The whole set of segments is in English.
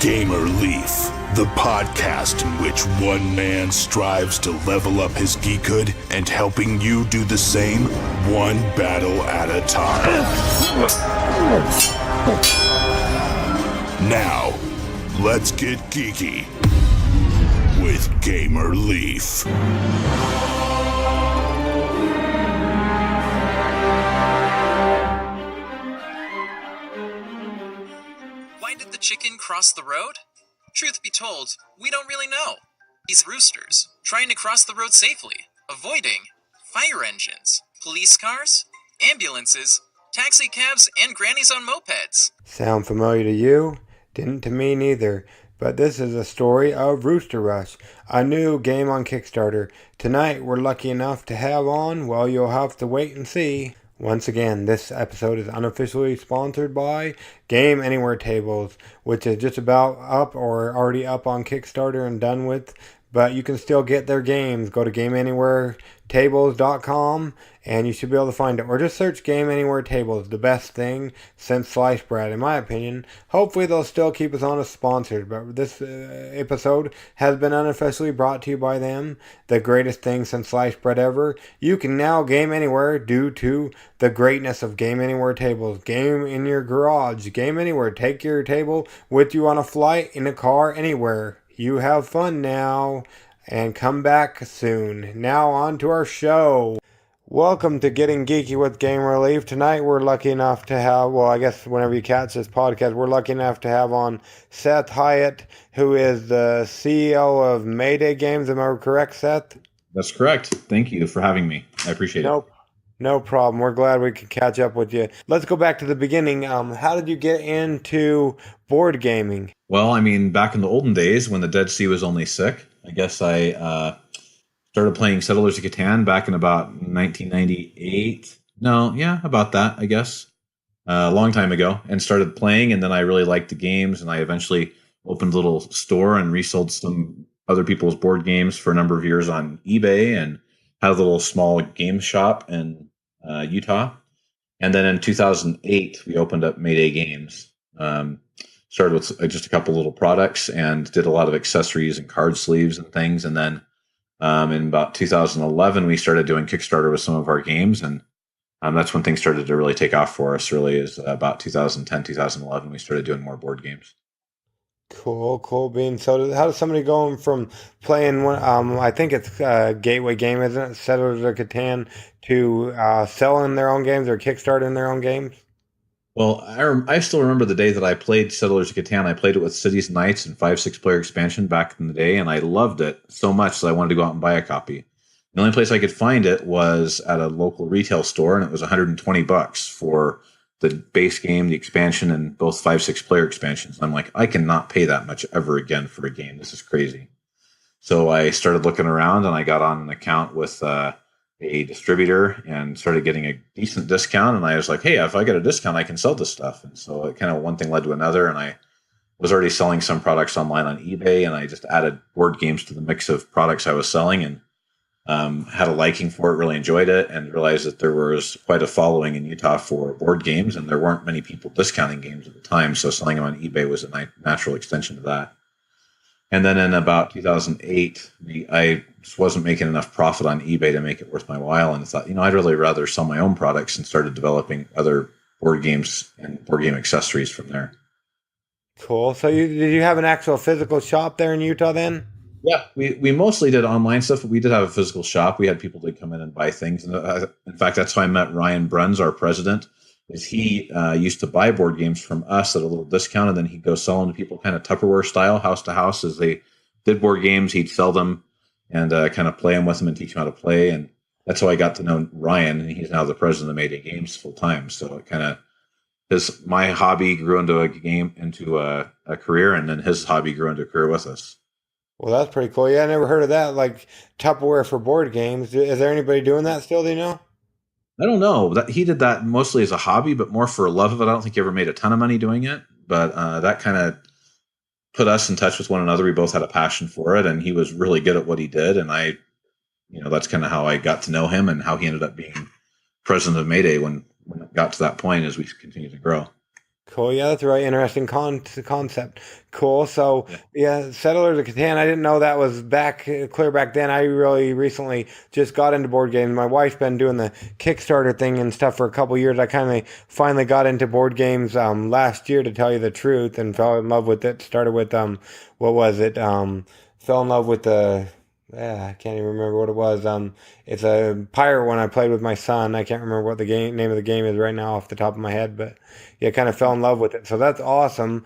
Gamer Leaf, the podcast in which one man strives to level up his geekhood and helping you do the same, one battle at a time. Now, let's get geeky with Gamer Leaf. Why did the chicken cross the road? Truth be told, we don't really know. These roosters, trying to cross the road safely, avoiding fire engines, police cars, ambulances, taxi cabs, and grannies on mopeds. Sound familiar to you? Didn't to me neither. But this is a story of Rooster Rush, a new game on Kickstarter. Tonight we're lucky enough to have on, well, you'll have to wait and see. Once again, this episode is unofficially sponsored by Game Anywhere Tables, which is just about up or already up on Kickstarter and done with. But you can still get their games. Go to GameAnywhereTables.com and you should be able to find it. Or just search Game Anywhere Tables, the best thing since sliced bread, in my opinion. Hopefully they'll still keep us on as sponsored. But this episode has been unofficially brought to you by them. The greatest thing since sliced bread ever. You can now game anywhere due to the greatness of Game Anywhere Tables. Game in your garage. Game anywhere. Take your table with you on a flight, in a car, anywhere. You have fun now, and come back soon. Now on to our show. Welcome to Getting Geeky with Game Relief. Tonight we're lucky enough to have, well, I guess whenever you catch this podcast, we're lucky enough to have on Seth Hiat, who is the CEO of Mayday Games. Am I correct, Seth? That's correct. Thank you for having me. I appreciate it. No problem. We're glad we could catch up with you. Let's go back to the beginning. How did you get into board gaming? Well, I mean, back in the olden days when the Dead Sea was only sick, I guess I started playing Settelers of Catan back in about 1998. No, yeah, about that, I guess. A long time ago, and started playing, and then I really liked the games, and I eventually opened a little store and resold some other people's board games for a number of years on eBay, and had a little small game shop in Utah. And then in 2008, we opened up Mayday Games. Started with just a couple little products and did a lot of accessories and card sleeves and things. And then in about 2011, we started doing Kickstarter with some of our games. And that's when things started to really take off for us, really, is about 2010, 2011, we started doing more board games. Cool beans. So how does somebody go from playing one, I think it's Gateway Game, isn't it? Settlers of Catan, to selling their own games or Kickstarting their own games? Well, I still remember the day that I played Settlers of Catan. I played it with Cities Knights and 5-6 player expansion back in the day, and I loved it so much that I wanted to go out and buy a copy. The only place I could find it was at a local retail store, and it was $120 for the base game, the expansion, and both 5-6 player expansions. I'm like, I cannot pay that much ever again for a game. This is crazy. So I started looking around, and I got on an account with a distributor and started getting a decent discount. And I was like, hey, if I get a discount, I can sell this stuff. And so it kind of one thing led to another. And I was already selling some products online on eBay, and I just added board games to the mix of products I was selling, and had a liking for it, really enjoyed it, and realized that there was quite a following in Utah for board games, and there weren't many people discounting games at the time, so selling them on eBay was a natural extension to that. And then in about 2008, I just wasn't making enough profit on eBay to make it worth my while, and I thought, I'd really rather sell my own products, and started developing other board games and board game accessories from there. Cool. So did you have an actual physical shop there in Utah then? Yeah, we mostly did online stuff, but we did have a physical shop. We had people that come in and buy things. And in fact, that's how I met Ryan Brenz, our president, is he used to buy board games from us at a little discount, and then he'd go sell them to people kind of Tuperware style, house to house. As they did board games, he'd sell them and kind of play them with them and teach them how to play. And that's how I got to know Ryan, and he's now the president of Mayday Games full time. So it kind of, my hobby grew into a career, and then his hobby grew into a career with us. Well, that's pretty cool. Yeah, I never heard of that, like Tupperware for board games. Is there anybody doing that still, do you know? I don't know. He did that mostly as a hobby, but more for love of it. I don't think he ever made a ton of money doing it, but that kind of put us in touch with one another. We both had a passion for it, and he was really good at what he did, and that's kind of how I got to know him, and how he ended up being president of Mayday when it got to that point as we continued to grow. Cool. Yeah, that's a really interesting concept. Cool. So, Yeah. yeah, Settlers of Catan. I didn't know that was back clear back then. I really recently just got into board games. My wife's been doing the Kickstarter thing and stuff for a couple years. I kind of finally got into board games last year, to tell you the truth, and fell in love with it. Started with what was it? Fell in love with the. Yeah, I can't even remember what it was. It's a pirate one I played with my son. I can't remember what the name of the game is right now off the top of my head, but yeah, kind of fell in love with it. So that's awesome.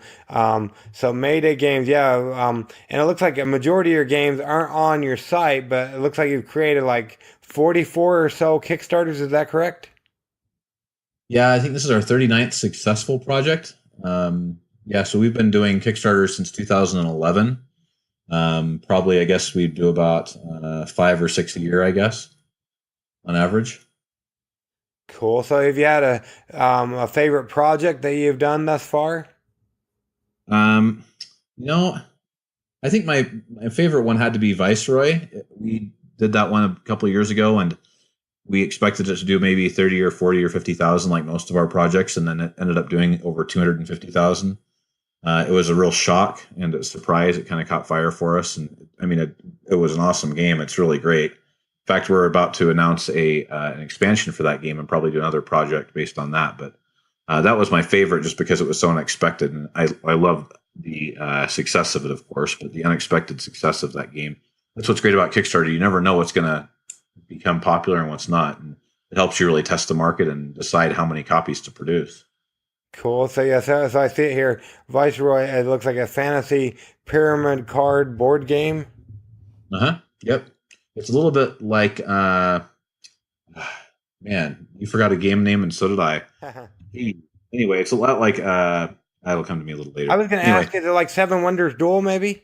So Mayday games, yeah. And it looks like a majority of your games aren't on your site, but it looks like you've created like 44 or so Kickstarters. Is that correct? Yeah, I think this is our 39th successful project. Yeah, so we've been doing Kickstarter since 2011. Probably, I guess we do about 5 or 6 a year, I guess, on average. Cool. So have you had a favorite project that you've done thus far? Um, you know, I think my favorite one had to be Viceroy. We did that one a couple of years ago, and we expected it to do maybe 30 or 40 or 50,000 like most of our projects, and then it ended up doing over 250,000. It was a real shock and a surprise. It kind of caught fire for us, and I mean, it was an awesome game. It's really great. In fact, we're about to announce an expansion for that game and probably do another project based on that. But that was my favorite just because it was so unexpected, and I love the success of it, of course, but the unexpected success of that game. That's what's great about Kickstarter. You never know what's going to become popular and what's not, and it helps you really test the market and decide how many copies to produce. Cool. So yeah, so I see it here. Viceroy. It looks like a fantasy pyramid card board game. Uh huh. Yep. It's a little bit like, man, you forgot a game name, and so did I. Anyway, it's a lot like, that'll come to me a little later. I was going to Anyway, ask, is it like Seven Wonders Duel, maybe?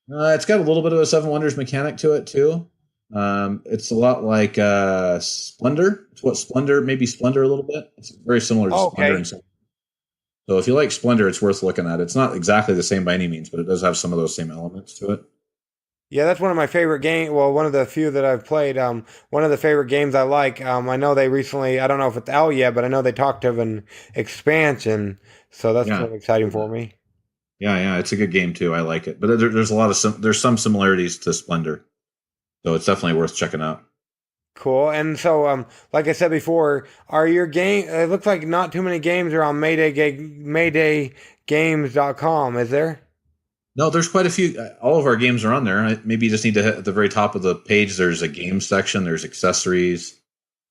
it's got a little bit of a Seven Wonders mechanic to it too. It's a lot like Splendor. It's what Splendor, maybe Splendor a little bit. It's very similar to Oh, Splendor. okay. So if you like Splendor, it's worth looking at. It's not exactly the same by any means, but it does have some of those same elements to it. Yeah, that's one of my favorite games. Well, one of the few that I've played. One of the favorite games I like. I know they recently. I don't know if it's out yet, but I know they talked of an expansion. So that's Yeah. kind of exciting for me. Yeah, it's a good game too. I like it, but there's a lot of there's some similarities to Splendor, so it's definitely worth checking out. Cool. And so, like I said before, are your game? It looks like not too many games are on MaydayGames.com. Is there? No, there's quite a few. All of our games are on there. Maybe you just need to hit at the very top of the page. There's a game section. There's accessories,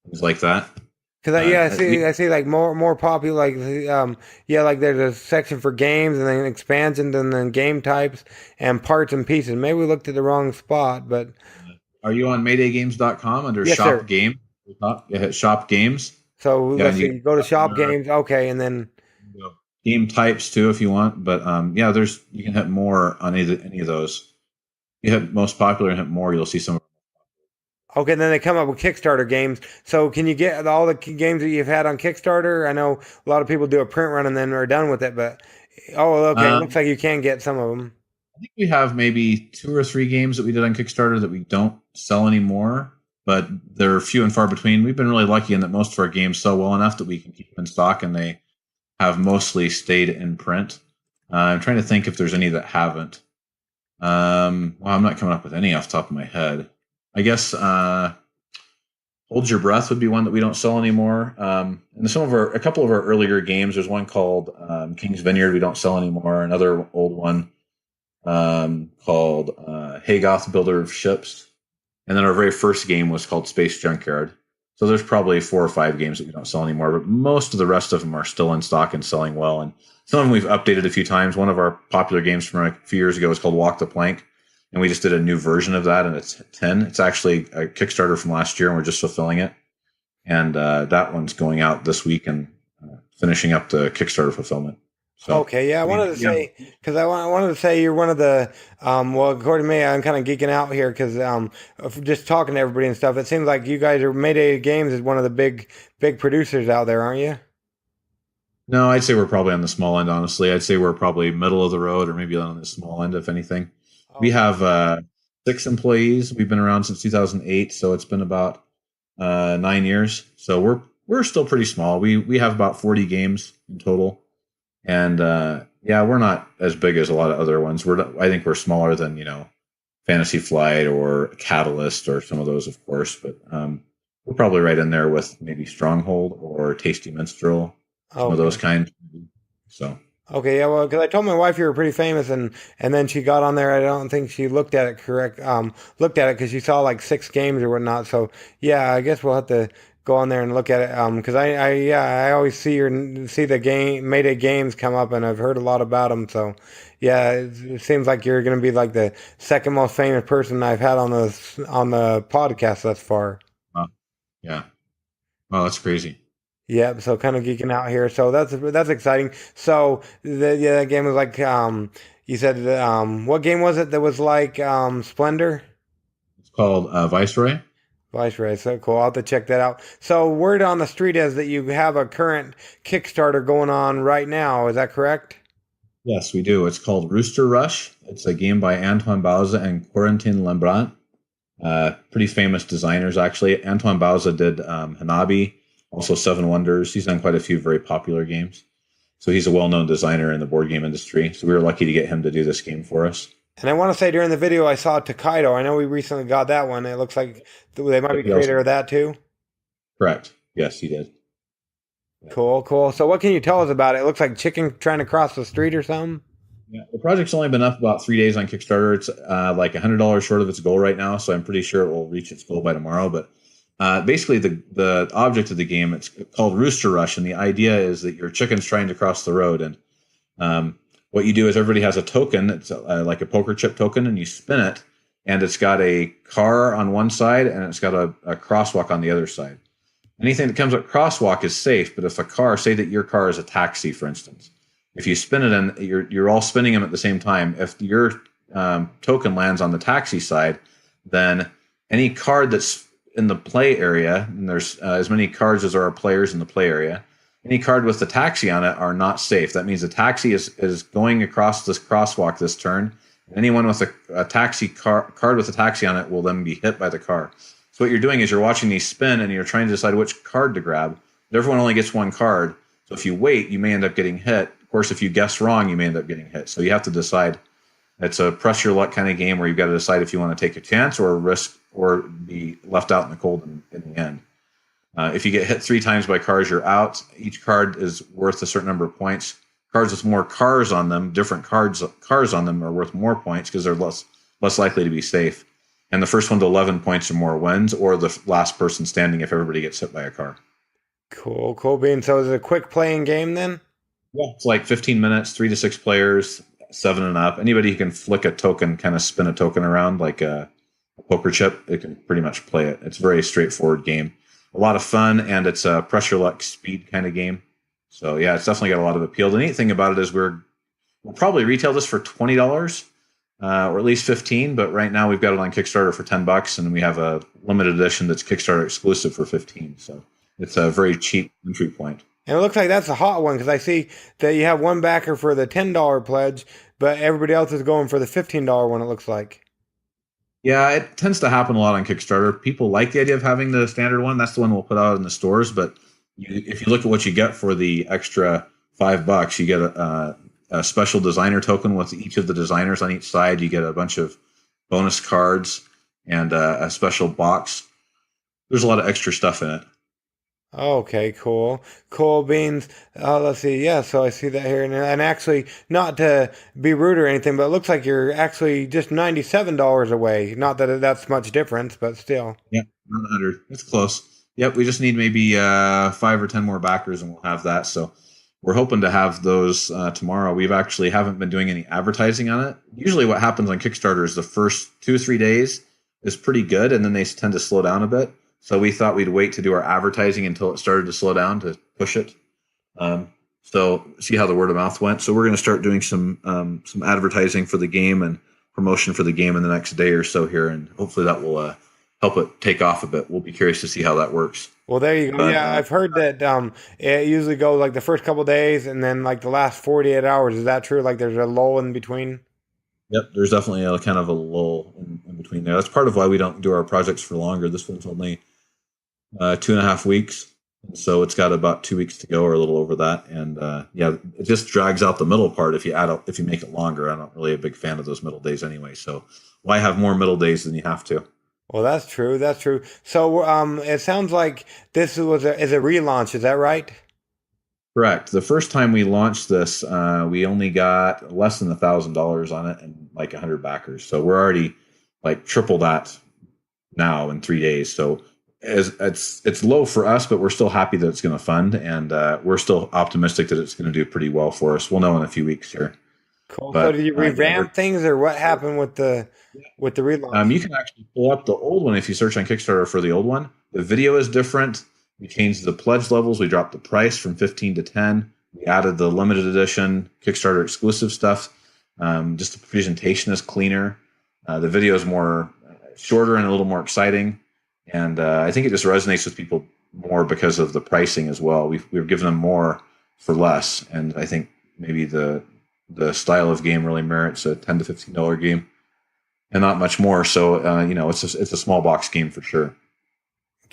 things like that. Because yeah, I see like more popular like yeah, like there's a section for games and then expansions and then game types and parts and pieces. Maybe we looked at the wrong spot, but Are you on MaydayGames.com under yes, Shop sir. Game? Yeah, hit Shop Games. So Yeah, let's and see, go to shop games, okay, and then game types too if you want. But yeah, you can hit more on any of those. You hit most popular and hit more. You'll see some. okay, and then they come up with Kickstarter games. So can you get all the games that you've had on Kickstarter? I know a lot of people do a print run and then are done with it, but oh, okay, it looks like you can get some of them. I think we have maybe 2 or 3 games that we did on Kickstarter that we don't sell anymore, but they're few and far between. We've been really lucky in that most of our games sell well enough that we can keep them in stock, and they have mostly stayed in print. I'm trying to think if there's any that haven't. Well, I'm not coming up with any off the top of my head. I guess Hold Your Breath would be one that we don't sell anymore. And a couple of our earlier games, there's one called King's Vineyard we don't sell anymore. Another old one called Hagoth, Builder of Ships. And then our very first game was called Space Junkyard. So there's probably 4 or 5 games that we don't sell anymore, but most of the rest of them are still in stock and selling well. And some of them we've updated a few times. One of our popular games from a few years ago is called Walk the Plank. And we just did a new version of that, and it's 10. It's actually a Kickstarter from last year, and we're just fulfilling it. And that one's going out this week and finishing up the Kickstarter fulfillment. So, Okay, yeah, I wanted to say because I wanted to say you're one of the well, according to me, I'm kind of geeking out here because of just talking to everybody and stuff. It seems like you guys are Mayday Games is one of the big producers out there, aren't you? No, I'd say we're probably on the small end, honestly. I'd say we're probably middle of the road or maybe on the small end, if anything. We have 6 employees. We've been around since 2008, so it's been about 9 years. So we're still pretty small. We have about 40 games in total. And yeah, we're not as big as a lot of other ones. I think we're smaller than Fantasy Flight or Catalyst or some of those, of course, but we're probably right in there with maybe Stronghold or Tasty Minstrel, some of those Okay. kinds. So Okay, yeah, well, because I told my wife you were pretty famous, and then she got on there. I don't think she looked at it looked at it because she saw like 6 games or whatnot. So yeah, I guess we'll have to go on there and look at it. Because I always see the game Mayday games come up, and I've heard a lot about them. So yeah, it seems like you're gonna be like the second most famous person I've had on the podcast thus far. uh, yeah, well, that's crazy. Yeah, so kind of geeking out here. So that's exciting. So that game was like you said what game was it that was like Splendor? It's called Viceroy. VICEROY. So cool. I'll have to check that out. So word on the street is that you have a current Kickstarter going on right now. Is that correct? Yes, we do. It's called Rooster Rush. It's a game by Antoine Bauza and Corentin Lebrat. Pretty famous designers, actually. Antoine Bauza did Hanabi, also Seven Wonders. He's done quite a few very popular games. So he's a well-known designer in the board game industry. So we were lucky to get him to do this game for us. And I want to say during the video I saw Takedo. I know we recently got that one. It looks like they might be He also- creator of that too. Correct. Yes, he did. Cool, cool. So what can you tell us about it? It looks like chicken trying to cross the street or something. Yeah, the project's only been up about 3 days on Kickstarter. It's like $100 short of its goal right now, so I'm pretty sure it will reach its goal by tomorrow. But basically, the object of the game, it's called Rooster Rush, and the idea is that your chicken's trying to cross the road, and what you do is everybody has a token. It's like a poker chip token, and you spin it, and it's got a car on one side, and it's got a crosswalk on the other side. Anything that comes with crosswalk is safe, but if a car, say that your car is a taxi, for instance, if you spin it and you're all spinning them at the same time, if your token lands on the taxi side, then any card that's in the play area, and there's as many cards as there are players in the play area, any card with the taxi on it are not safe. That means the taxi is going across this crosswalk this turn. And anyone with a taxi card with a taxi on it will then be hit by the car. So what you're doing is you're watching these spin and you're trying to decide which card to grab. Everyone only gets one card. So if you wait, you may end up getting hit. Of course, if you guess wrong, you may end up getting hit. So you have to decide. It's a press your luck kind of game where you've got to decide if you want to take a chance or risk or be left out in the cold in the end. If you get hit 3 times by cars, you're out. Each card is worth a certain number of points. Cards with more cars on them, different cars on them are worth more points because they're less likely to be safe. And the first one to 11 points or more wins, or the last person standing if everybody gets hit by a car. Cool, cool bean. So is it a quick playing game then? Yeah, it's like 15 minutes, 3 to 6 players, 7 and up. Anybody who can flick a token, kind of spin a token around like a poker chip, it can pretty much play it. It's a very straightforward game. A lot of fun, and it's a pressure luck speed kind of game. So yeah, it's definitely got a lot of appeal. The neat thing about it is we'll probably retail this for $20 or at least 15, but right now we've got it on Kickstarter for $10, and we have a limited edition that's Kickstarter exclusive for 15. So it's a very cheap entry point. And it looks like that's a hot one because I see that you have one backer for the $10 pledge, but everybody else is going for the $15 one, it looks like. Yeah, it tends to happen a lot on Kickstarter. People like the idea of having the standard one. That's the one we'll put out in the stores. But if you look at what you get for the extra $5, you get a special designer token with each of the designers on each side. You get a bunch of bonus cards and a special box. There's a lot of extra stuff in it. Okay, cool. Cool beans. Let's see. Yeah, so I see that here. And actually, not to be rude or anything, but it looks like you're actually just $97 away. Not that that's much difference, but still. Yeah, 100. It's close. Yep, we just need maybe 5 or 10 more backers and we'll have that. So we're hoping to have those tomorrow. We've actually haven't been doing any advertising on it. Usually what happens on Kickstarter is the first 2 or 3 days is pretty good, and then they tend to slow down a bit. So we thought we'd wait to do our advertising until it started to slow down to push it. So see how the word of mouth went. So we're going to start doing some advertising for the game and promotion for the game in the next day or so here, and hopefully that will help it take off a bit. We'll be curious to see how that works. Well, there you go. But, yeah, I've heard that it usually goes like the first couple days and then like the last 48 hours. Is that true? Like there's a lull in between? Yep, there's definitely a kind of a lull in between there. That's part of why we don't do our projects for longer. This one's only 2.5 weeks. So it's got about 2 weeks to go, or a little over that. And yeah, it just drags out the middle part if you make it longer. I'm not really a big fan of those middle days anyway. So why have more middle days than you have to? Well, that's true. That's true. So, it sounds like this is a relaunch. Is that right? Correct. The first time we launched this, we only got less than $1,000 on it and like 100 backers. So we're already like triple that now in 3 days. So it's low for us, but we're still happy that it's going to fund, and we're still optimistic that it's going to do pretty well for us. We'll know in a few weeks here. Cool. So, But did you revamp things, or what happened with the relaunch? you can actually pull up the old one if you search on Kickstarter for the old one. The video is different. We changed the pledge levels. We dropped the price from 15 to 10. We added the limited edition Kickstarter exclusive stuff. Just the presentation is cleaner. The video is more shorter and a little more exciting. And I think it just resonates with people more because of the pricing as well. We've given them more for less. And I think maybe the style of game really merits a $10 to $15 game and not much more. So, it's a small box game for sure.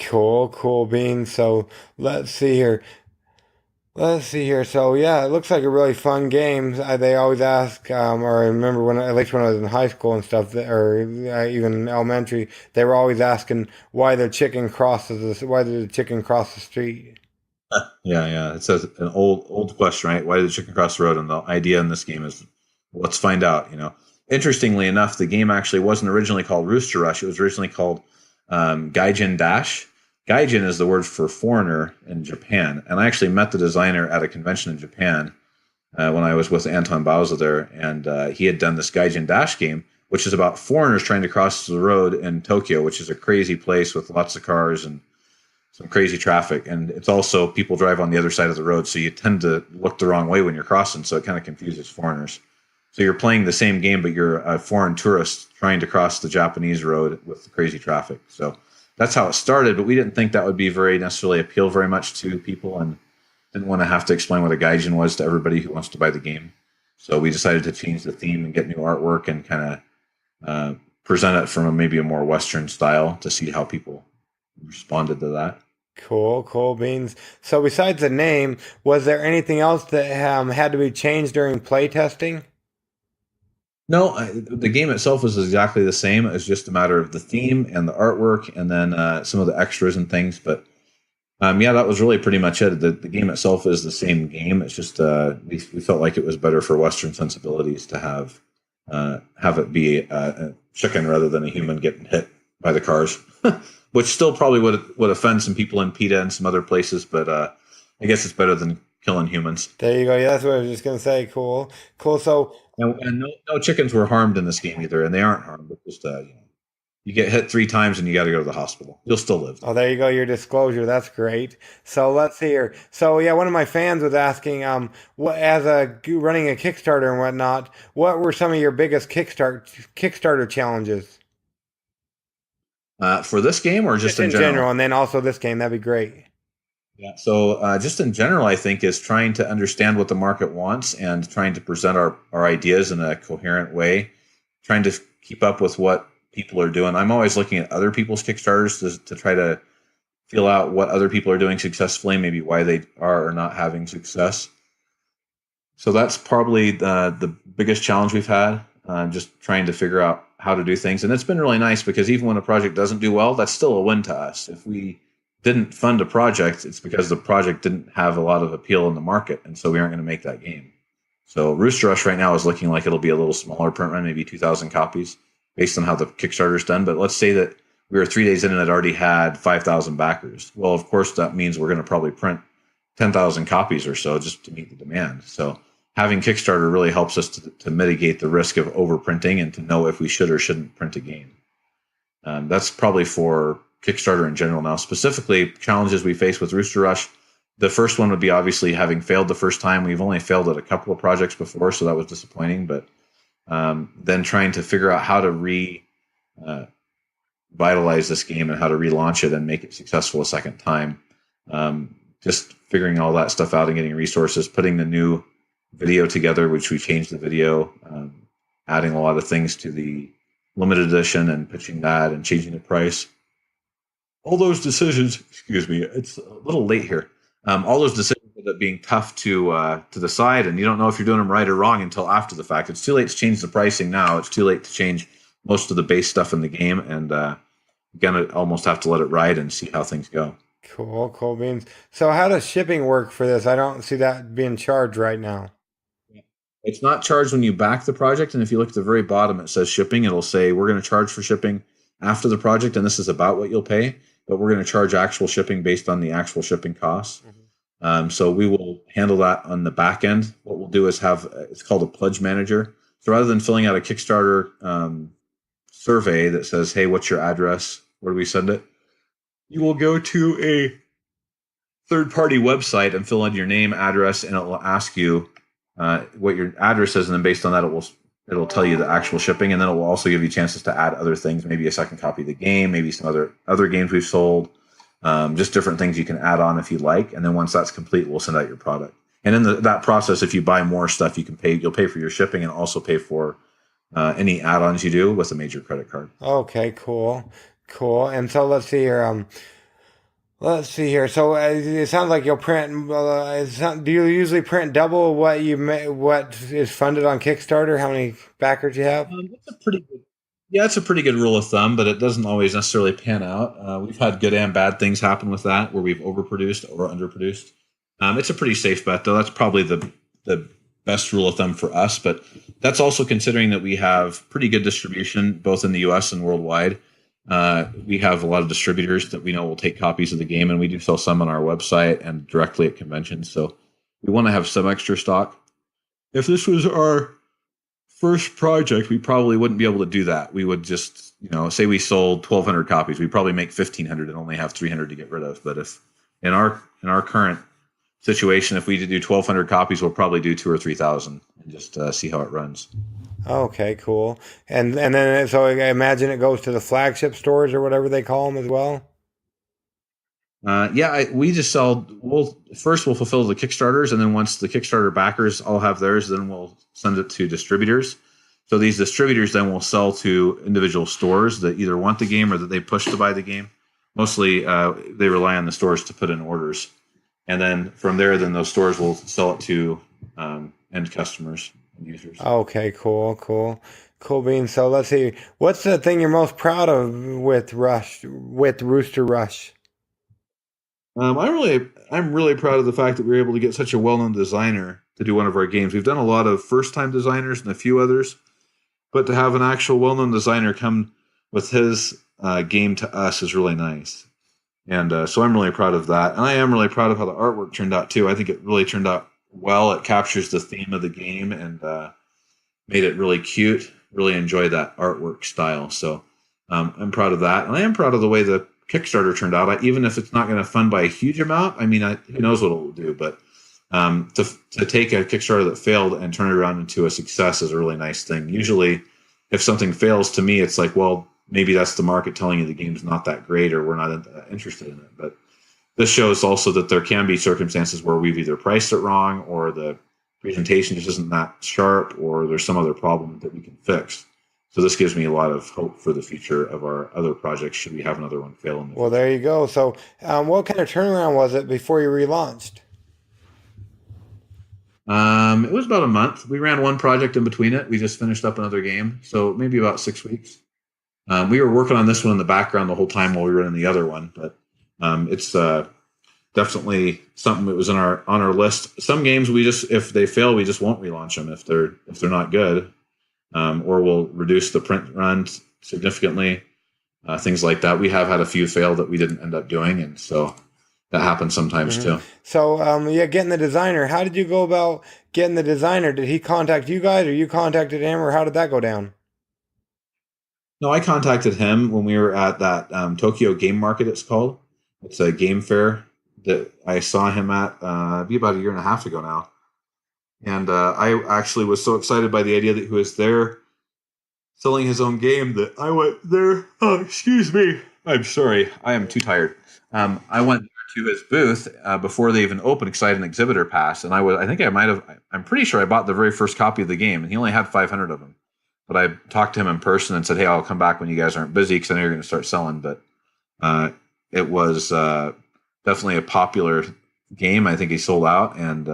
Cool beans. So let's see here. So yeah, it looks like a really fun game. They always ask, or I remember at least when I was in high school and stuff, or even elementary, they were always asking why the chicken crosses why did the chicken cross the street? Yeah. It's an old question, right? Why did the chicken cross the road? And the idea in this game is, let's find out. Interestingly enough, the game actually wasn't originally called Rooster Rush. It was originally called Gaijin Dash. Gaijin is the word for foreigner in Japan. And I actually met the designer at a convention in Japan when I was with Antoine Bauza there. And he had done this Gaijin Dash game, which is about foreigners trying to cross the road in Tokyo, which is a crazy place with lots of cars and some crazy traffic. And it's also people drive on the other side of the road. So you tend to look the wrong way when you're crossing. So it kind of confuses foreigners. So you're playing the same game, but you're a foreign tourist trying to cross the Japanese road with the crazy traffic. So that's how it started, but we didn't think that would be necessarily appeal very much to people, and didn't want to have to explain what a gaijin was to everybody who wants to buy the game. So we decided to change the theme and get new artwork and kind of present it from maybe a more Western style to see how people responded to that. Cool beans. So besides the name, was there anything else that had to be changed during playtesting? No, the game itself is exactly the same. It's just a matter of the theme and the artwork, and then some of the extras and things. But yeah, that was really pretty much it. The game itself is the same game. It's just we felt like it was better for Western sensibilities to have it be a chicken rather than a human getting hit by the cars, which still probably would offend some people in PETA and some other places. But I guess it's better than killing humans. There you go. Yeah, that's what I was just gonna say. Cool. So. And no chickens were harmed in this game either, and they aren't harmed. But just you get hit 3 times and you got to go to the hospital. You'll still live. Oh, there you go. Your disclosure. That's great. So let's see here. So yeah, one of my fans was asking, running a Kickstarter and whatnot, what were some of your biggest Kickstarter challenges? For this game, or just in general? And then also this game. That'd be great. Yeah. So just in general, I think is trying to understand what the market wants and trying to present our ideas in a coherent way, trying to keep up with what people are doing. I'm always looking at other people's Kickstarters to try to feel out what other people are doing successfully, maybe why they are or not having success. So that's probably the biggest challenge we've had, just trying to figure out how to do things. And it's been really nice because even when a project doesn't do well, that's still a win to us. If we didn't fund a project, it's because the project didn't have a lot of appeal in the market, and so we aren't going to make that game. So Rooster Rush right now is looking like it'll be a little smaller print run, maybe 2,000 copies, based on how the Kickstarter's done. But let's say that we were 3 days in and it already had 5,000 backers. Well, of course, that means we're going to probably print 10,000 copies or so just to meet the demand. So having Kickstarter really helps us to mitigate the risk of overprinting and to know if we should or shouldn't print a game. That's probably for Kickstarter in general. Now, specifically, challenges we face with Rooster Rush, the first one would be obviously having failed the first time. We've only failed at a couple of projects before, so that was disappointing. But then trying to figure out how to revitalize this game and how to relaunch it and make it successful a second time. Just figuring all that stuff out and getting resources, putting the new video together, which we changed the video, adding a lot of things to the limited edition and pitching that and changing the price. all those decisions, excuse me, it's a little late here. All those decisions end up being tough to decide, and you don't know if you're doing them right or wrong until after the fact. It's too late to change the pricing now. It's too late to change most of the base stuff in the game, and you're gonna almost have to let it ride and see how things go. Cool beans. So how does shipping work for this? I don't see that being charged right now. It's not charged when you back the project, and if you look at the very bottom, it says shipping. It'll say we're going to charge for shipping after the project, and this is about what you'll pay, but we're going to charge actual shipping based on the actual shipping costs. So we will handle that on the back end. What we'll do is have it's called a pledge manager. So rather than filling out a Kickstarter survey that says, "Hey, what's your address? Where do we send it?" You will go to a third-party website and fill in your name, address, and it will ask you what your address is, and then based on that, it'll tell you the actual shipping, and then it will also give you chances to add other things, maybe a second copy of the game, maybe some other games we've sold, just different things you can add on if you like. And then once that's complete, we'll send out your product. And in that process, if you buy more stuff, you'll pay for your shipping and also pay for any add-ons you do with a major credit card. Okay, cool. And so let's see here. So it sounds like you'll print. Do you usually print double what is funded on Kickstarter? How many backers you have? It's a pretty good rule of thumb, but it doesn't always necessarily pan out. We've had good and bad things happen with that, where we've overproduced or underproduced. It's a pretty safe bet, though. That's probably the best rule of thumb for us, but that's also considering that we have pretty good distribution both in the U.S. and worldwide. We have a lot of distributors that we know will take copies of the game, and we do sell some on our website and directly at conventions. So we want to have some extra stock. If this was our first project, we probably wouldn't be able to do that. We would just, say we sold 1,200 copies, we'd probably make 1,500 and only have 300 to get rid of. But if in our current situation, if we do 1,200 copies, we'll probably do 2,000 or 3,000 and just see how it runs. Okay, cool. And then so I imagine it goes to the flagship stores or whatever they call them as well. We just sell. We'll fulfill the Kickstarters, and then once the Kickstarter backers all have theirs, then we'll send it to distributors. So these distributors then will sell to individual stores that either want the game or that they push to buy the game. Mostly, they rely on the stores to put in orders, and then from there, then those stores will sell it to end customers. Users. Okay, cool beans. So let's see, what's the thing you're most proud of with Rooster Rush? I'm really proud of the fact that we were able to get such a well-known designer to do one of our games. We've done a lot of first-time designers and a few others, but to have an actual well-known designer come with his game to us is really nice. And so I'm really proud of that. And I am really proud of how the artwork turned out too. I think it really turned out well. It captures the theme of the game and made it really cute. Really enjoyed that artwork style. So I'm proud of that. And I am proud of the way the Kickstarter turned out. Even if it's not going to fund by a huge amount, who knows what it will do. But to take a Kickstarter that failed and turn it around into a success is a really nice thing. Usually, if something fails, to me, it's like, well, maybe that's the market telling you the game's not that great or we're not interested in it. But this shows also that there can be circumstances where we've either priced it wrong or the presentation just isn't that sharp or there's some other problem that we can fix. So this gives me a lot of hope for the future of our other projects should we have another one fail in the future. There you go. So what kind of turnaround was it before you relaunched? It was about a month. We ran one project in between it. We just finished up another game. So maybe about 6 weeks. We were working on this one in the background the whole time while we were in the other one, but it's definitely something that was on our list. Some games if they fail, we just won't relaunch them if they're not good, or we'll reduce the print run significantly. Things like that. We have had a few fail that we didn't end up doing, and so that happens sometimes too. So getting the designer. How did you go about getting the designer? Did he contact you guys, or you contacted him, or how did that go down? No, I contacted him when we were at that Tokyo Game Market, it's called. It's a game fair that I saw him at be about a year and a half ago now. And I actually was so excited by the idea that he was there selling his own game that I went there. Oh, excuse me. I'm sorry. I am too tired. I went to his booth before they even opened because I had an exhibitor pass. And I'm pretty sure I bought the very first copy of the game, and he only had 500 of them. But I talked to him in person and said, hey, I'll come back when you guys aren't busy because I know you're going to start selling. But it was definitely a popular game. I think he sold out, and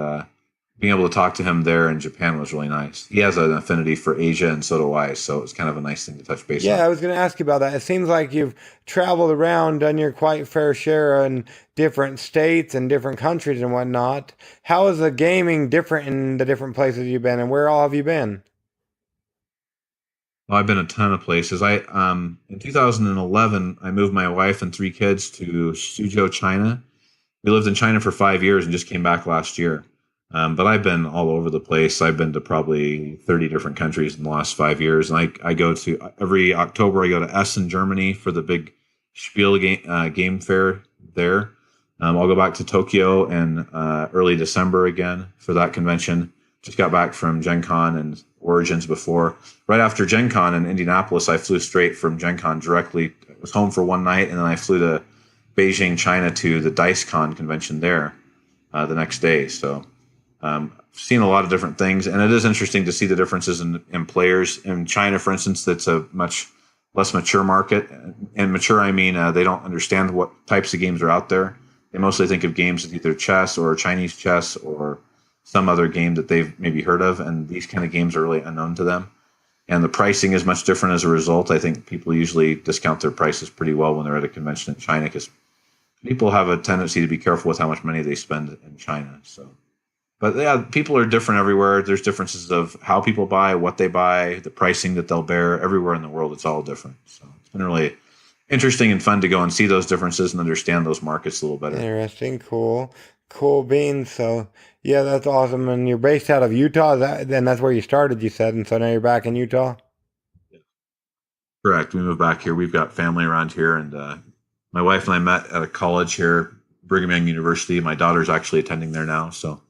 being able to talk to him there in Japan was really nice. He has an affinity for Asia, and so do I. So it's kind of a nice thing to touch base on. Yeah, I was going to ask you about that. It seems like you've traveled around, done your quite fair share in different states and different countries and whatnot. How is the gaming different in the different places you've been, and where all have you been? Well, I've been a ton of places. I in 2011, I moved my wife and 3 kids to Suzhou, China. We lived in China for 5 years and just came back last year. But I've been all over the place. I've been to probably 30 different countries in the last 5 years. And I go to every October, I go to Essen, Germany for the big Spiel game fair there. I'll go back to Tokyo in early December again for that convention. Just got back from Gen Con and Origins before. Right after Gen Con in Indianapolis, I flew straight from Gen Con directly. I was home for one night, and then I flew to Beijing, China to the DiceCon convention there the next day. So I've seen a lot of different things, and it is interesting to see the differences in players. In China, for instance, that's a much less mature market. And mature, I mean, they don't understand what types of games are out there. They mostly think of games as either chess or Chinese chess or some other game that they've maybe heard of, and these kind of games are really unknown to them. And the pricing is much different as a result. I think people usually discount their prices pretty well when they're at a convention in China, because people have a tendency to be careful with how much money they spend in China. So, but yeah, people are different everywhere. There's differences of how people buy, what they buy, the pricing that they'll bear. Everywhere in the world, it's all different. So it's been really interesting and fun to go and see those differences and understand those markets a little better. Interesting, cool beans. So yeah, that's awesome. And you're based out of Utah, then that's where you started, you said, and so now you're back in Utah? Correct. We moved back here. We've got family around here, and my wife and I met at a college here, Brigham Young University. My daughter's actually attending there now, so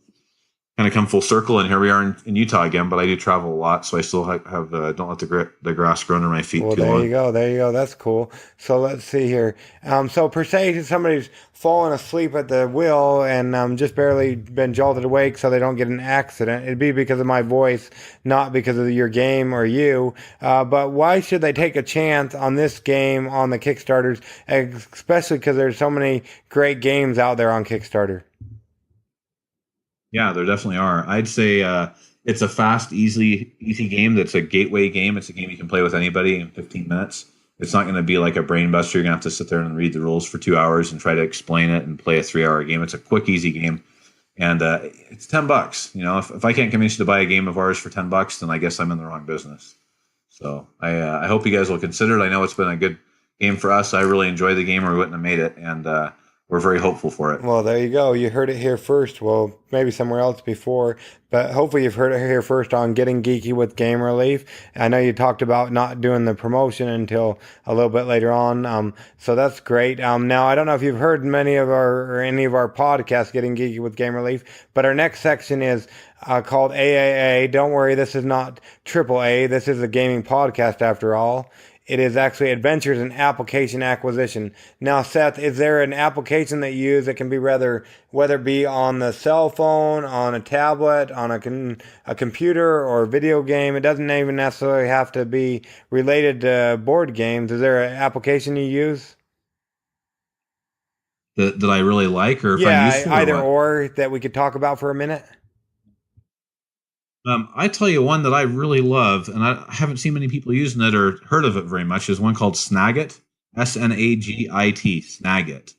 kind of come full circle, and here we are in Utah again. But I do travel a lot, so I still have don't let the grass grow under my feet too long. There you go. That's cool. So let's see here. So per se, somebody's fallen asleep at the wheel and just barely been jolted awake, so they don't get an accident. It'd be because of my voice, not because of your game or you. But why should they take a chance on this game on the Kickstarters, especially because there's so many great games out there on Kickstarter? Yeah, there definitely are. I'd say it's a fast, easy game that's a gateway game. It's a game you can play with anybody in 15 minutes. It's not going to be like a brain buster. You're going to have to sit there and read the rules for 2 hours and try to explain it and play a 3-hour game. It's a quick, easy game. And it's $10. You know, if I can't convince you to buy a game of ours for $10, then I guess I'm in the wrong business. So I hope you guys will consider it. I know it's been a good game for us. I really enjoy the game, or we wouldn't have made it. And we're very hopeful for it. Well, there you go. You heard it here first. Well, maybe somewhere else before, but hopefully you've heard it here first on Getting Geeky with Game Relief. I know you talked about not doing the promotion until a little bit later on, so that's great. Now, I don't know if you've heard any of our podcasts, Getting Geeky with Game Relief, but our next section is called AAA. Don't worry, this is not AAA. This is a gaming podcast after all. It is actually Adventures in Application Acquisition. Now, Seth, is there an application that you use that can be whether it be on the cell phone, on a tablet, on a computer, or a video game? It doesn't even necessarily have to be related to board games. Is there an application you use? That I really like, or if I'm useful, either or that we could talk about for a minute? I tell you one that I really love, and I haven't seen many people using it or heard of it very much, is one called Snagit, Snagit, Snagit.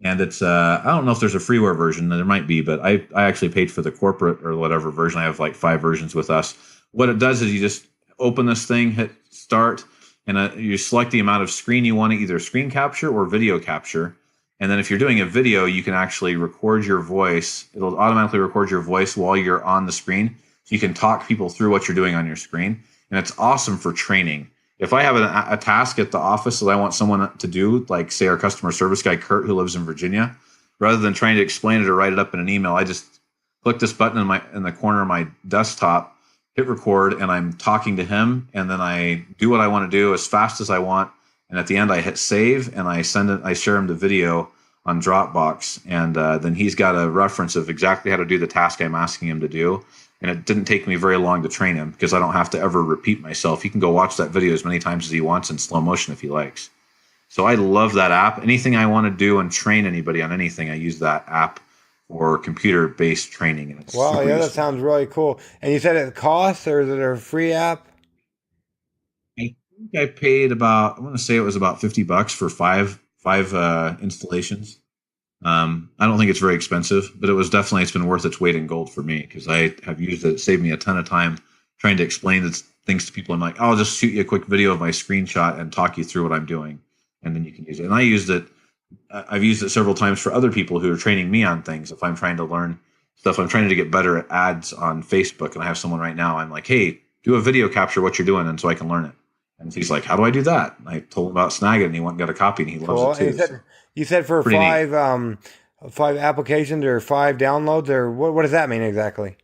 And it's, I don't know if there's a freeware version, there might be, but I actually paid for the corporate or whatever version. I have like 5 versions with us. What it does is you just open this thing, hit start, and you select the amount of screen you want to either screen capture or video capture. And then if you're doing a video, you can actually record your voice. It'll automatically record your voice while you're on the screen. So you can talk people through what you're doing on your screen. And it's awesome for training. If I have a task at the office that I want someone to do, like say our customer service guy, Kurt, who lives in Virginia, rather than trying to explain it or write it up in an email, I just click this button in the corner of my desktop, hit record, and I'm talking to him. And then I do what I want to do as fast as I want. And at the end, I hit save and I share him the video on Dropbox. And then he's got a reference of exactly how to do the task I'm asking him to do. And it didn't take me very long to train him because I don't have to ever repeat myself. He can go watch that video as many times as he wants in slow motion if he likes. So I love that app. Anything I want to do and train anybody on anything, I use that app for computer-based training, and it's Wow, super yeah, that useful. sounds really cool. And you said it costs, or is it a free app? I think I paid about, I want to say it was about $50 for five installations. I don't think it's very expensive, but it's been worth its weight in gold for me because I have used it. It saved me a ton of time trying to explain things to people. I'm like, I'll just shoot you a quick video of my screenshot and talk you through what I'm doing, and then you can use it. And I've used it several times for other people who are training me on things. If I'm trying to learn stuff, I'm trying to get better at ads on Facebook, and I have someone right now. I'm like, hey, do a video capture what you're doing, and so I can learn it. And he's like, how do I do that? And I told him about Snagit, and he went and got a copy, and he Cool. loves it And too. you said for Pretty neat. five applications or 5 downloads, or what does that mean exactly?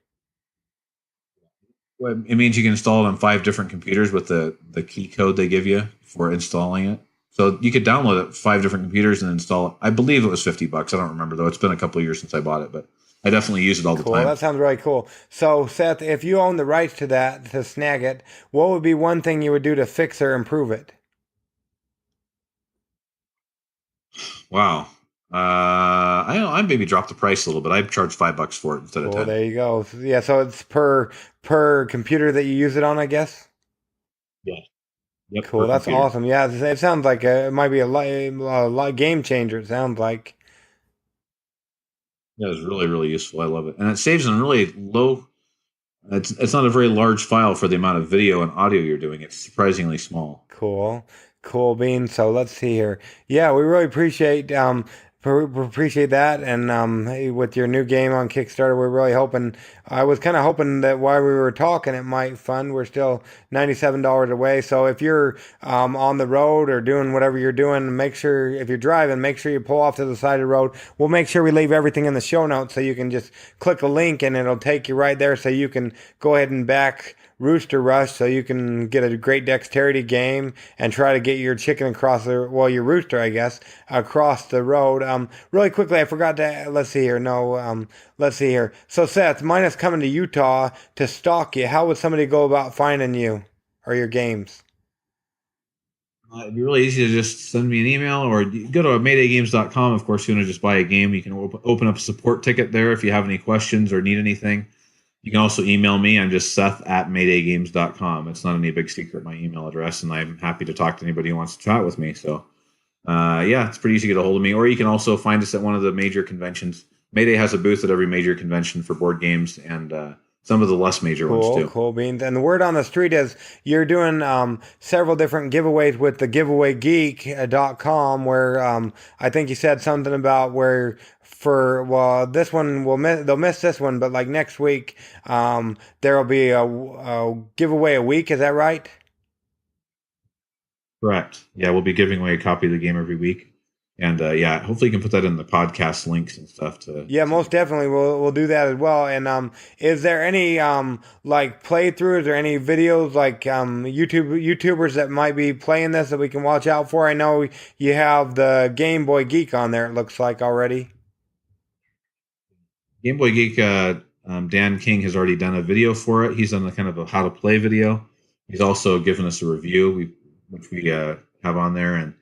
Well, it means you can install it on 5 different computers with the key code they give you for installing it. So you could download it 5 different computers and install it. I believe it was $50. I don't remember though. It's been a couple of years since I bought it, but I definitely use it all the Cool. time. That sounds really cool. So, Seth, if you own the rights to that, to snag it, what would be one thing you would do to fix or improve it? Wow. I maybe dropped the price a little bit. I'd charge $5 for it instead of Cool. 10. There you go. Yeah. So it's per computer that you use it on, I guess. Yeah. Yep. Cool. Per That's computer. awesome. Yeah. It sounds like it might be a game changer. It sounds like. Yeah, it's really, really useful. I love it. And it saves in really low. It's not a very large file for the amount of video and audio you're doing. It's surprisingly small. Cool. Cool beans. So let's see here. Yeah, we really appreciate that. And hey, with your new game on Kickstarter, we're really hoping. I was kind of hoping that while we were talking, it might fund. We're still $97 away. So if you're on the road or doing whatever you're doing, make sure if you're driving, make sure you pull off to the side of the road. We'll make sure we leave everything in the show notes so you can just click a link and it'll take you right there, so you can go ahead and back Rooster Rush, so you can get a great dexterity game and try to get your chicken across your rooster, I guess, across the road. Really quickly, I forgot to, let's see here. No, let's see here. So Seth, mine is coming to Utah to stalk you. How would somebody go about finding you or your games? It'd be really easy to just send me an email or go to maydaygames.com. Of course, if you want to just buy a game, you can open up a support ticket there if you have any questions or need anything. You can also email me. I'm just Seth@maydaygames.com. It's not any big secret, my email address, and I'm happy to talk to anybody who wants to chat with me. So, yeah, it's pretty easy to get a hold of me. Or you can also find us at one of the major conventions. Mayday has a booth at every major convention for board games and some of the less major ones too. Cool beans. And the word on the street is you're doing several different giveaways with the giveawaygeek.com, where I think you said something about where this one they'll miss this one, but like next week there'll be a giveaway a week. Is that right? Correct. Yeah, we'll be giving away a copy of the game every week. And yeah, hopefully you can put that in the podcast links and stuff to. Yeah, most definitely. We'll do that as well. And is there any like playthroughs or any videos like YouTubers that might be playing this that we can watch out for? I know you have the Game Boy Geek on there, it looks like already. Game Boy Geek, Dan King has already done a video for it. He's done a kind of a how to play video. He's also given us a review, which we have on there. And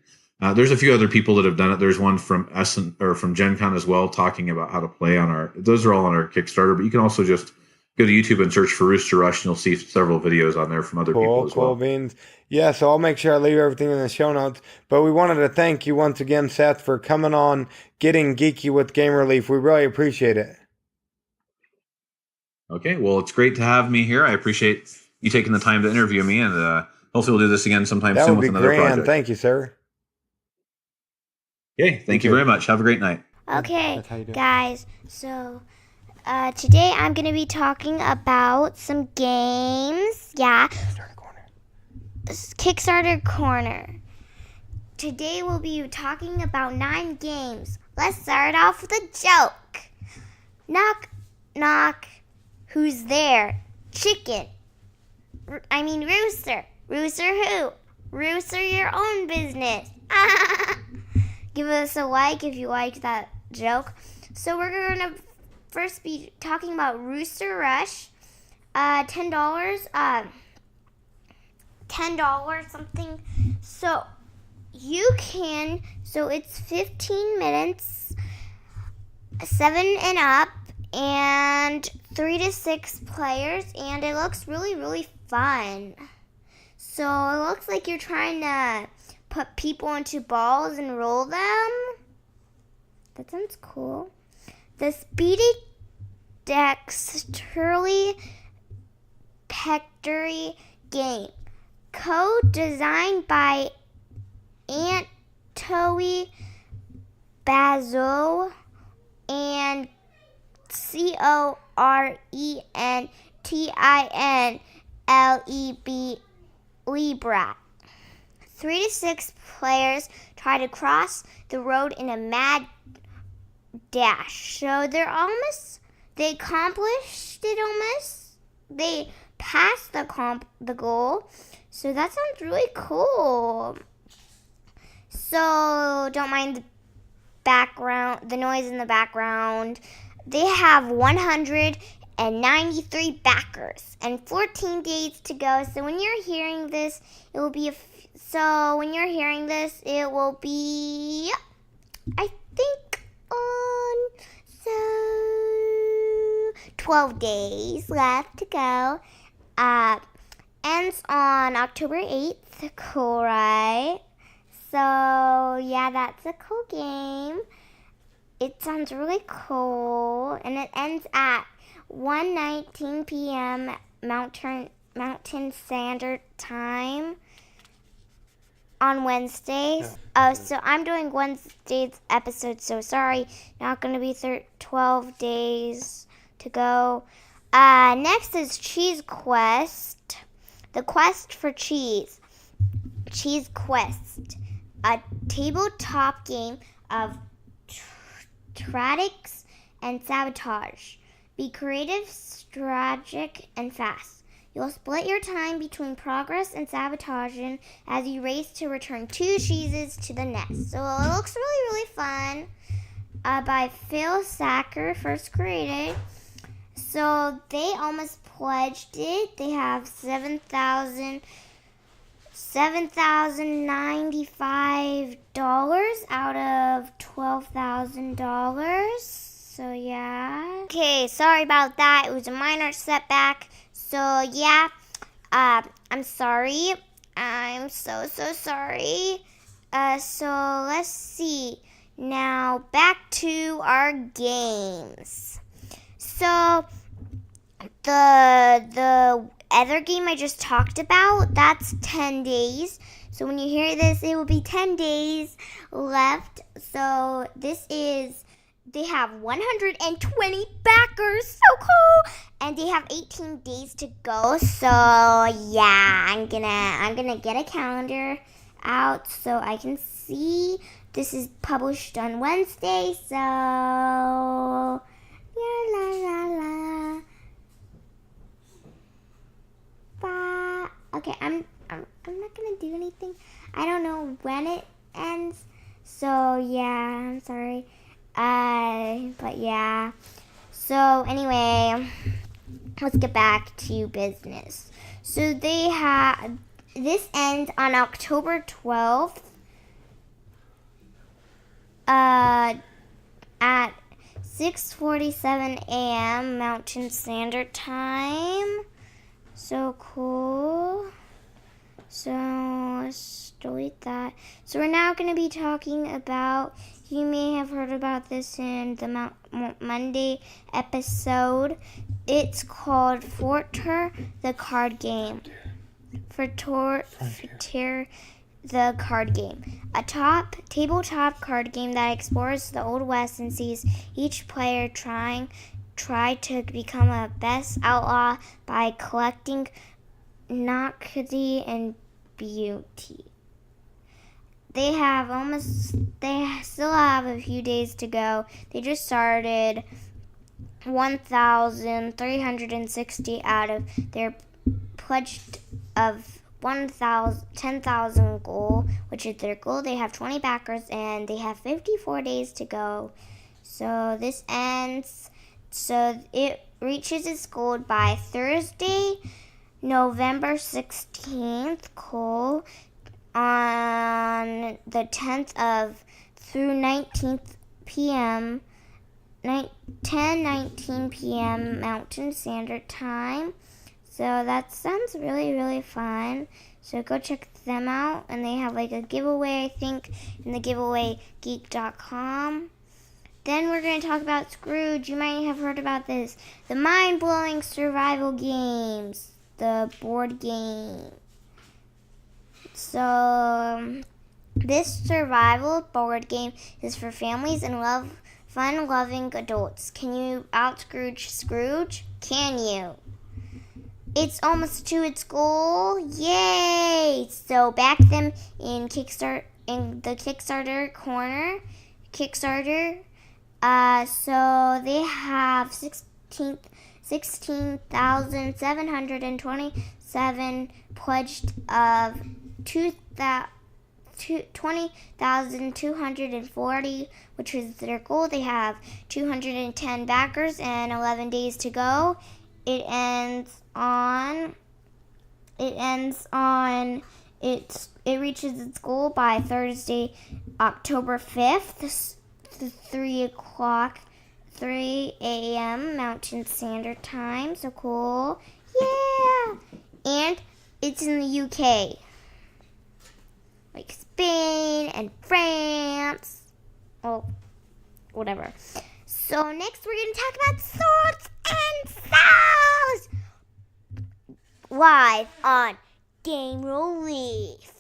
there's a few other people that have done it. There's one from from Gen Con as well, talking about how to play on our. Those are all on our Kickstarter, but you can also just go to YouTube and search for Rooster Rush, and you'll see several videos on there from other people as well. Cool beans. Yeah, so I'll make sure I leave everything in the show notes. But we wanted to thank you once again, Seth, for coming on, getting geeky with Game Relief. We really appreciate it. Okay, well, it's great to have me here. I appreciate you taking the time to interview me, and hopefully we'll do this again sometime That soon would be with another grand. project. Thank you, sir. Okay, thank you very much. Have a great night. Okay, That's how you do it. guys, so today I'm going to be talking about some games. Yeah, Kickstarter Corner. Today we'll be talking about 9 games. Let's start off with a joke. Knock, knock. Who's there? Chicken. Rooster. Rooster who? Rooster your own business. Give us a like if you liked that joke. So we're going to first be talking about Rooster Rush. $10. $10 something. So you can, so it's 15 minutes, 7 and up, and 3 to 6 players, and it looks really, really fun. So it looks like you're trying to put people into balls and roll them. That sounds cool. The Speedy Dexterly Pectory game. Code designed by Antoine Bauza and Corentin Lebrat. 3 to 6 players try to cross the road in a mad dash. So they accomplished it almost. They passed the goal. So that sounds really cool. So don't mind the noise in the background. They have 193 backers and 14 days to go. So when you're hearing this, it will be I think on 12 days left to go. Ends on October 8th. Cool, right? So yeah, that's a cool game. It sounds really cool, and it ends at 1:19 p.m. Mountain Standard Time on Wednesdays. So I'm doing Wednesday's episode, so sorry, not going to be 12 days to go. Next is Cheese Quest, the quest for cheese. Cheese Quest, a tabletop game of tactics and sabotage. Be creative, strategic, and fast. You'll split your time between progress and sabotaging as you race to return 2 cheeses to the nest. So it looks really, really fun. By Phil Sacker, first created. So they almost pledged it. They have $7,095 out of $12,000. So yeah. Okay, sorry about that. It was a minor setback. So yeah, I'm sorry. I'm so sorry. So let's see. Now back to our games. So the other game I just talked about, that's 10 days. So when you hear this, it will be 10 days left. So they have 120 backers. So cool. And they have 18 days to go. So yeah, I'm gonna get a calendar out so I can see. This is published on Wednesday. So yeah, la la la. Bye. Okay, I'm not gonna do anything. I don't know when it ends. So yeah, I'm sorry. But yeah. So anyway, let's get back to business. So this ends on October 12th. At 6:47 a.m. Mountain Standard Time. So cool. So let's delete that. So we're now going to be talking about, you may have heard about this in the Monday episode. It's called Forter, the card game. Forter, the card game. A tabletop card game that explores the Old West and sees each player try to become a best outlaw by collecting novelty and beauty. They still have a few days to go. They just started 1,360 out of their pledged of 10,000 goal, which is their goal. They have 20 backers and they have 54 days to go. So this ends. So it reaches its goal by Thursday, November 16th. Cool. on the 10th of through 19th p.m. 10:19 p.m. Mountain Standard Time. So that sounds really, really fun. So go check them out. And they have like a giveaway, I think, in the giveawaygeek.com. Then we're going to talk about Scrooge. You might have heard about this. The mind-blowing survival games. The board game. So this survival board game is for families and fun-loving adults. Can you out-Scrooge Scrooge? Can you? It's almost to its goal. Yay! So back them in the Kickstarter corner. Kickstarter. So they have 16,727 pledged of 20,240, which is their goal. They have 210 backers and 11 days to go. It reaches its goal by Thursday, October 5th, 3 a.m. Mountain Standard Time. So cool. Yeah. And it's in the UK. Like Spain and France. Oh, whatever. So next we're going to talk about Swords and Cells. Live on Game Relief.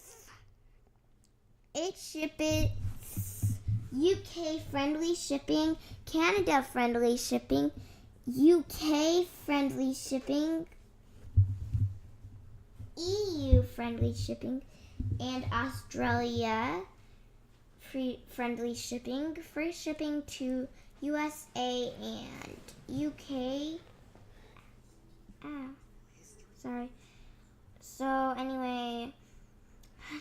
It's UK friendly shipping, Canada friendly shipping, UK friendly shipping, EU friendly shipping, and Australia friendly shipping. Free shipping to USA and UK. So anyway,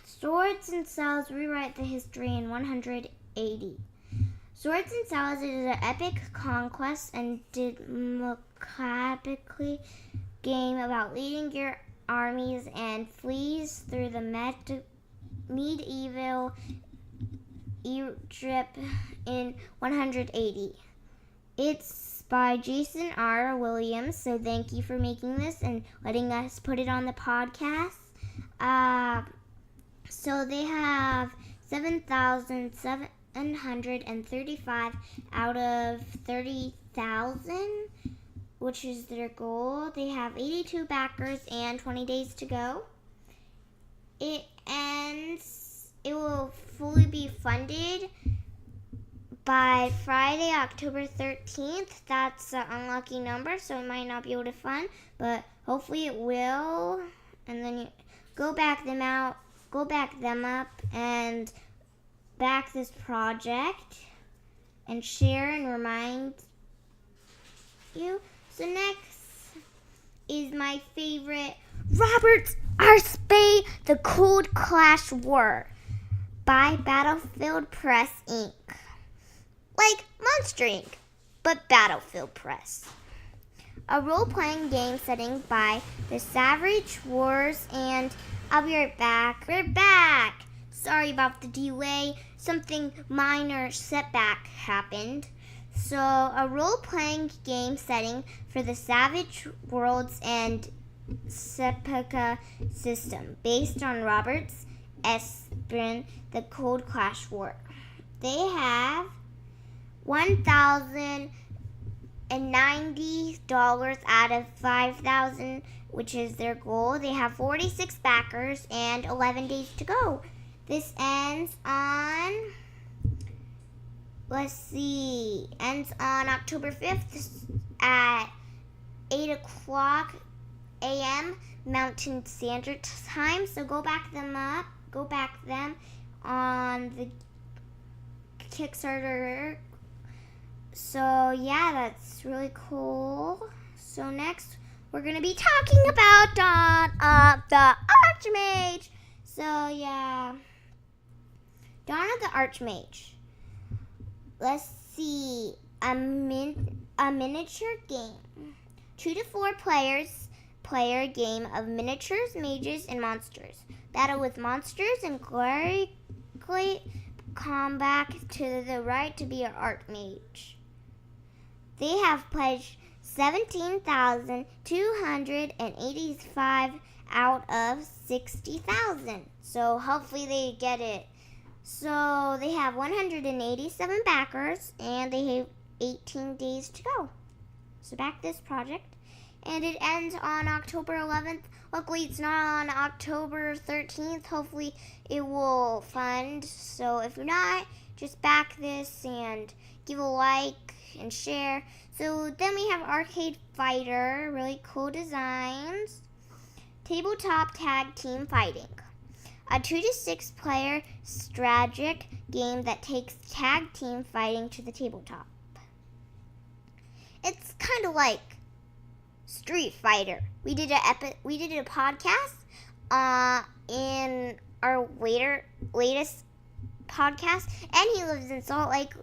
Swords and Cells rewrite the history in 180. Swords and Cells is an epic conquest and democratically game about leading your armies and flees through the medieval Egypt in 180. It's by Jason R. Williams, so thank you for making this and letting us put it on the podcast. So they have 7,735 out of 30,000, which is their goal. They have 82 backers and 20 days to go. It will fully be funded by Friday, October 13th. That's an unlucky number, so it might not be able to fund, but hopefully it will. And then you go back them up and back this project and share and remind you. So next is my favorite, Robert R. Spade, The Cold Clash War by Battlefield Press Inc. Like Monster Inc., but Battlefield Press. A role-playing game setting by the Savage Wars, and I'll be right back. We're back! Sorry about the delay. Something minor setback happened. So, a role-playing game setting for the Savage Worlds and Sepulchre system, based on Robert's Esprin, The Cold Clash War. They have $1,090 out of 5,000, which is their goal. They have 46 backers and 11 days to go. This ends on October 5th at 8 o'clock a.m. Mountain Standard Time. So go back them on the Kickstarter. So yeah, that's really cool. So next, we're going to be talking about Dawn of the Archmage. So yeah, Dawn of the Archmage. Let's see, a miniature game. 2 to 4 player game of miniatures, mages, and monsters. battle with monsters, and gloriously come back to the right to be an archmage. They have pledged 17,285 out of 60,000. So hopefully they get it. So they have 187 backers and they have 18 days to go. So back this project. And it ends on October 11th. Luckily, it's not on October 13th. Hopefully, it will fund. So if you're not, just back this and give a like and share. So then we have Arcade Fighter, really cool designs. Tabletop Tag Team Fighting. A 2 to 6 player strategic game that takes tag team fighting to the tabletop. It's kind of like Street Fighter. We did a podcast in our latest podcast, and he lives in Salt Lake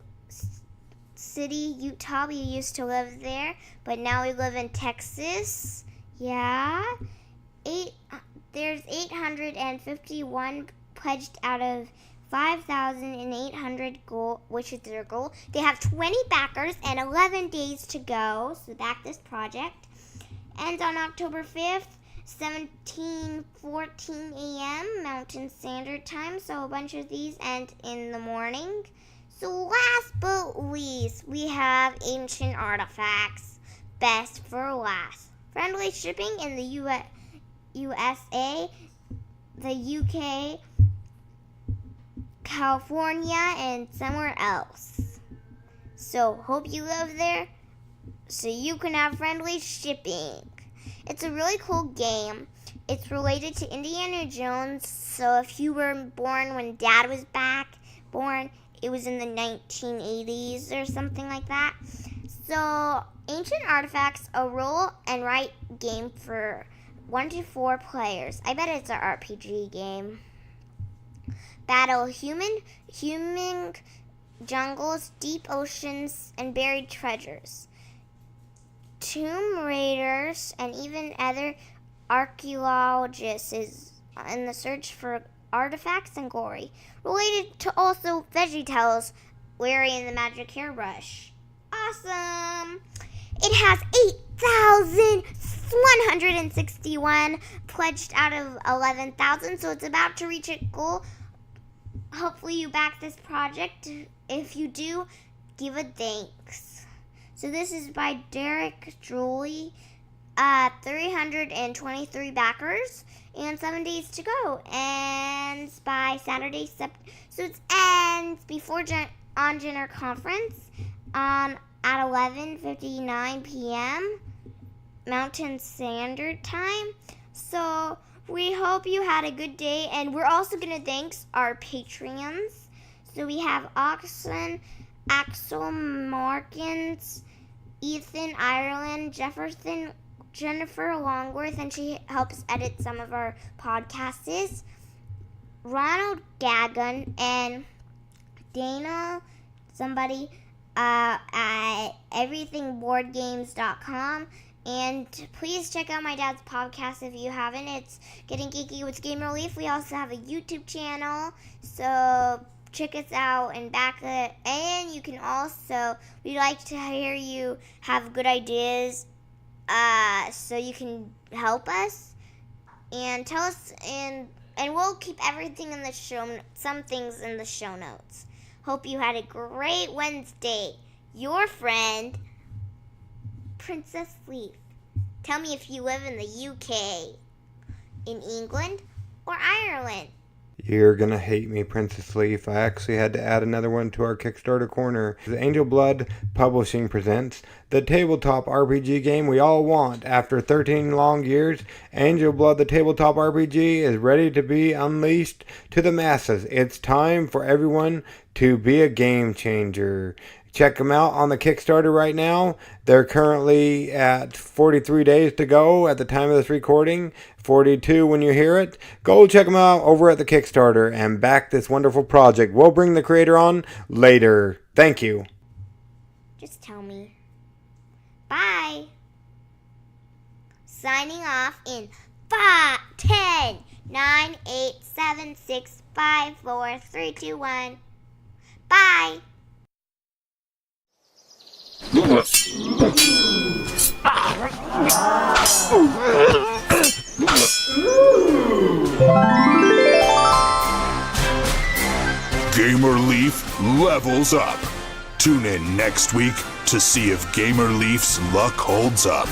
City, Utah. We used to live there, but now we live in Texas. Yeah. There's 851 pledged out of 5,800 goal, which is their goal. They have 20 backers and 11 days to go. So back this project. Ends on October 5th, 17:14 a.m. Mountain Standard Time. So a bunch of these end in the morning. So last but least, we have Ancient Artifacts. Best for last. Friendly shipping in the USA, the UK, California, and somewhere else. So hope you live there so you can have friendly shipping. It's a really cool game. It's related to Indiana Jones, so if you were born when Dad was born, it was in the 1980s or something like that. So Ancient Artifacts, a roll and write game for 1 to 4 players. I bet it's an RPG game. Battle human jungles, deep oceans, and buried treasures. Tomb raiders and even other archaeologists is in the search for artifacts and glory. Related to also VeggieTales, Larry and the Magic Hairbrush. Awesome! It has 8,161 pledged out of 11,000, so it's about to reach its goal. Hopefully you back this project. If you do, give a thanks. So this is by Derek Julie. 323 backers and 7 days to go. Ends by Saturday, so it ends before on-dinner conference at 11:59 p.m. Mountain Standard Time. So we hope you had a good day, and we're also going to thank our Patreons. So we have Axel Morgans, Ethan Ireland, Jennifer Longworth, and she helps edit some of our podcasts, Ronald Gagan, and Dana, somebody at everythingboardgames.com. And please check out my dad's podcast if you haven't. It's Getting Geeky with Game Relief. We also have a YouTube channel, so check us out and back it. And you can also, we like to hear you have good ideas, so you can help us and tell us, and we'll keep everything in the some things in the show notes. Hope you had a great Wednesday. Your friend, Princess Leaf. Tell me if you live in the UK, in England, or Ireland. You're gonna hate me, Princess Leaf. I actually had to add another one to our Kickstarter corner. Angel Blood Publishing presents the tabletop RPG game we all want. After 13 long years, Angel Blood, the tabletop RPG, is ready to be unleashed to the masses. It's time for everyone to be a game changer. Check them out on the Kickstarter right now. They're currently at 43 days to go at the time of this recording. 42 when you hear it. Go check them out over at the Kickstarter and back this wonderful project. We'll bring the creator on later. Thank you. Just tell me. Bye. Signing off in 5, 10, 987654321. Bye. Gamer Leaf levels up. Tune in next week to see if Gamer Leaf's luck holds up.